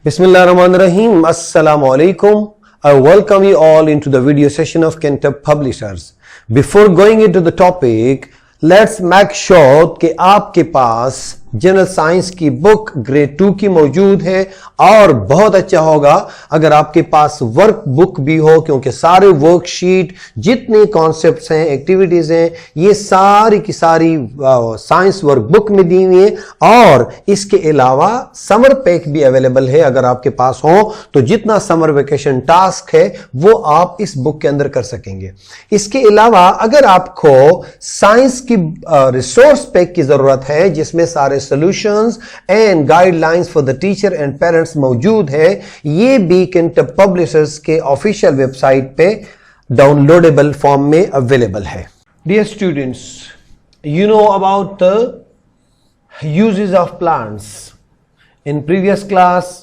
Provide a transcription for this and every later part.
Bismillahirrahmanirrahim. Assalamu alaikum. I welcome you all into the video session of Cantab Publishers. Before going into the topic, let's make sure कि आपके पास general science की book grade 2 की मौजूद है और बहुत अच्छा होगा अगर आपके पास वर्क बुक भी हो, क्योंकि सारे वर्कशीट जितने कॉन्सेप्ट्स हैं, एक्टिविटीज हैं, ये सारी की सारी साइंस वर्क बुक में दी हुई है और इसके अलावा समर पैक भी अवेलेबल है। अगर आपके पास हो तो जितना समर वेकेशन टास्क है वो आप इस बुक के अंदर कर सकेंगे। इसके अलावा अगर आपको साइंस की रिसोर्स पैक की जरूरत है जिसमें सारे solutions and guidelines for the teacher and parents मौजूद है, ये भी कैंटब पब्लिशर्स के ऑफिशियल वेबसाइट पे डाउनलोडेबल फॉर्म में अवेलेबल है। Dear students, you know about the uses of plants. In previous class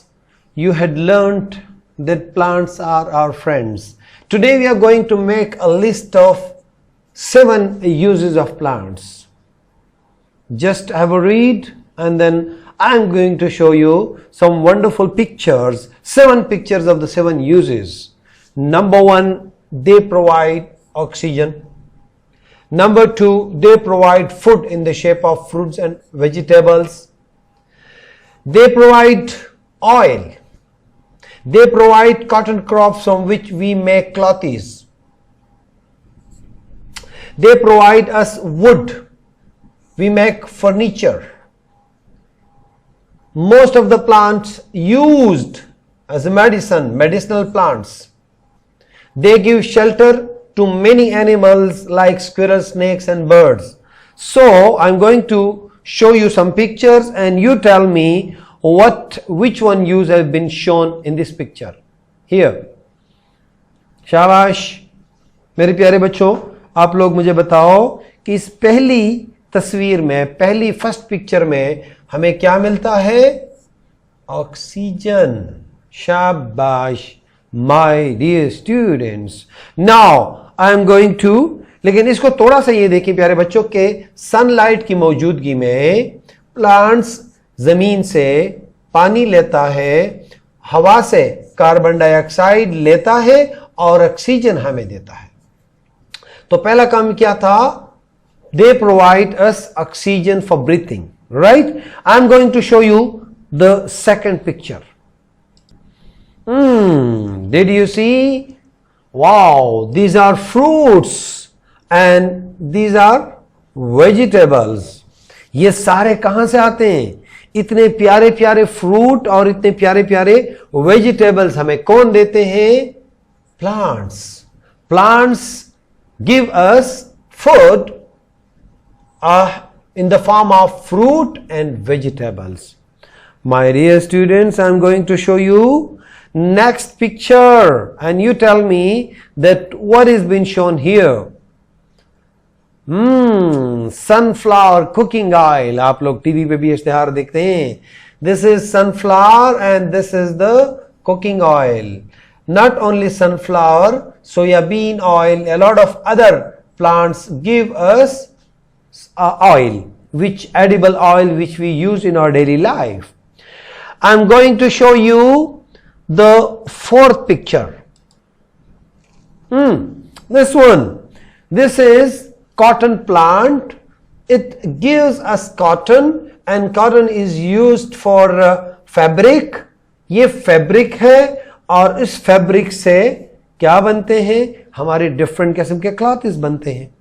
you had learned that plants are our friends. Today we are going to make a list of 7 uses of plants. Just have a read and then I'm going to show you some wonderful pictures, 7 pictures of the 7 uses. Number 1, they provide oxygen. Number 2, they provide food in the shape of fruits and vegetables. They provide oil. They provide cotton crops from which we make clothes. They provide us wood. We make furniture. Most of the plants used as a medicinal plants. They give shelter to many animals like squirrels, snakes and birds. So I'm going to show you some pictures and you tell me which one use have been shown in this picture. Here. शाबाश मेरे प्यारे बच्चों, आप लोग मुझे बताओ कि इस पहली तस्वीर में, पहली फर्स्ट पिक्चर में हमें क्या मिलता है? ऑक्सीजन। शाबाश my dear students. Now I am going to, लेकिन इसको थोड़ा सा ये देखिए प्यारे बच्चों के सनलाइट की मौजूदगी में प्लांट्स जमीन से पानी लेता है, हवा से कार्बन डाइऑक्साइड लेता है और ऑक्सीजन हमें देता है। तो पहला काम क्या था? They provide us oxygen for breathing, right? I'm going to show you the second picture. Did you see? Wow, these are fruits and these are vegetables. ये सारे कहां से आते हैं? इतने प्यारे प्यारे फ्रूट और इतने प्यारे प्यारे वेजिटेबल्स हमें कौन देते हैं? Plants. Plants give us food in the form of fruit and vegetables. My dear students, I am going to show you next picture and you tell me that what is being shown here. Sunflower cooking oil. आप लोग TV पे भी इश्तिहार देखते हैं. This is sunflower and this is the cooking oil. Not only sunflower, soybean oil, a lot of other plants give us oil, edible oil which we use in our daily life. I'm going to show you the fourth picture. This one. This is cotton plant. It gives us cotton and cotton is used for fabric. ये fabric है और इस fabric से क्या बनते हैं? हमारे different किस्म के clothes बनते हैं।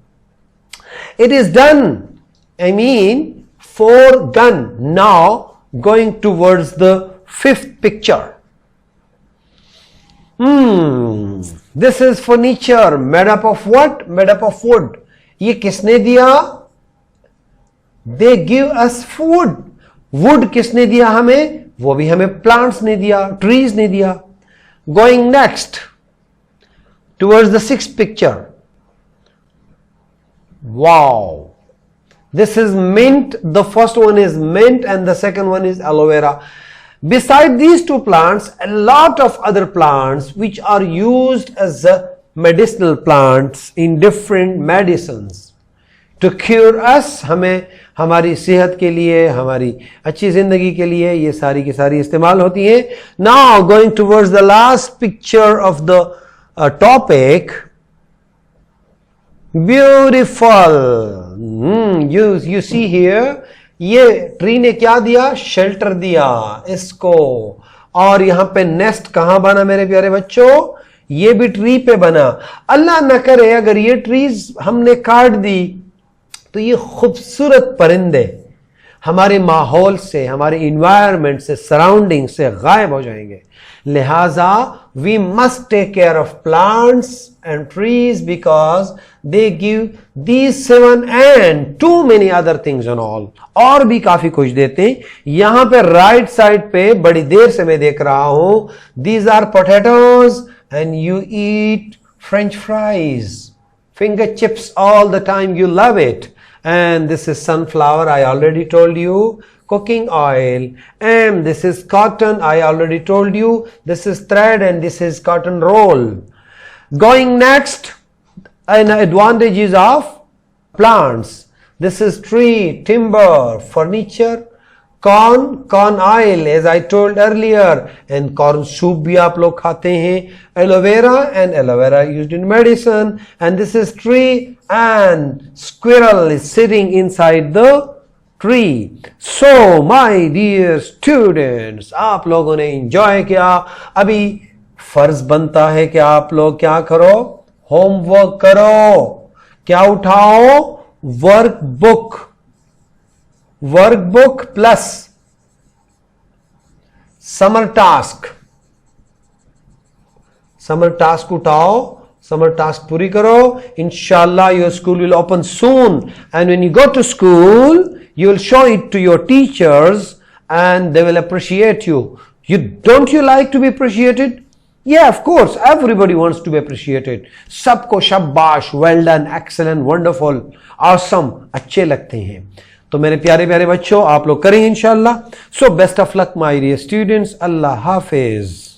It is done, I mean for gun. Now going towards the fifth picture. This is furniture made up of what? Made up of wood. ये किसने दिया? They give us food. Wood किसने दिया हमें? वो भी हमें plants ने दिया, trees ने दिया. Going next towards the sixth picture. Wow, this is mint. The first one is mint and the second one is aloe vera. Beside these two plants, a lot of other plants which are used as medicinal plants in different medicines. to cure us, हमें हमारी सेहत के लिए, हमारी अच्छी जिंदगी के लिए ये सारी की सारी इस्तेमाल होती हैं. Now going towards the last picture of the topic. Beautiful. You see here, ये ट्री ने क्या दिया? शेल्टर दिया इसको. और यहां पे नेस्ट कहां बना मेरे प्यारे बच्चों? ये भी ट्री पे बना. अल्लाह न करे अगर ये ट्रीज हमने काट दी तो ये खूबसूरत परिंदे हमारे माहौल से, हमारे इन्वायरमेंट से, सराउंडिंग से गायब हो जाएंगे. लिहाजा we must take care of plants and trees because they give these 7 and too many other things and all. और भी काफी कुछ देते हैं. यहां पे राइट साइड पे बड़ी देर से मैं देख रहा हूं, these are potatoes and you eat French fries, finger chips all the time, you love it. And this is sunflower, I already told you, cooking oil. And this is cotton, I already told you, this is thread and this is cotton roll. Going next, an advantages of plants. This is tree, timber, furniture, corn oil as I told earlier, and corn soup भी आप लोग खाते हैं. Aloe vera and aloe vera used in medicine. And this is tree and squirrel is sitting inside the tree. So my dear students, आप लोगों ने enjoy किया. अभी फर्ज बनता है कि आप लोग क्या करो? होमवर्क करो. क्या उठाओ? वर्कबुक प्लस समर टास्क उठाओ. समर टास्क पूरी करो. इंशाल्लाह your school will open soon and when you go to school you will show it to your teachers and they will appreciate you. Don't you like to be appreciated? Yeah, of course, everybody wants to be appreciated. सबको शाबाश, well done, excellent, wonderful, awesome अच्छे लगते हैं. तो मेरे प्यारे प्यारे बच्चों, आप लोग करेंगे इंशाल्लाह. So best of luck my dear students. Allah Hafiz.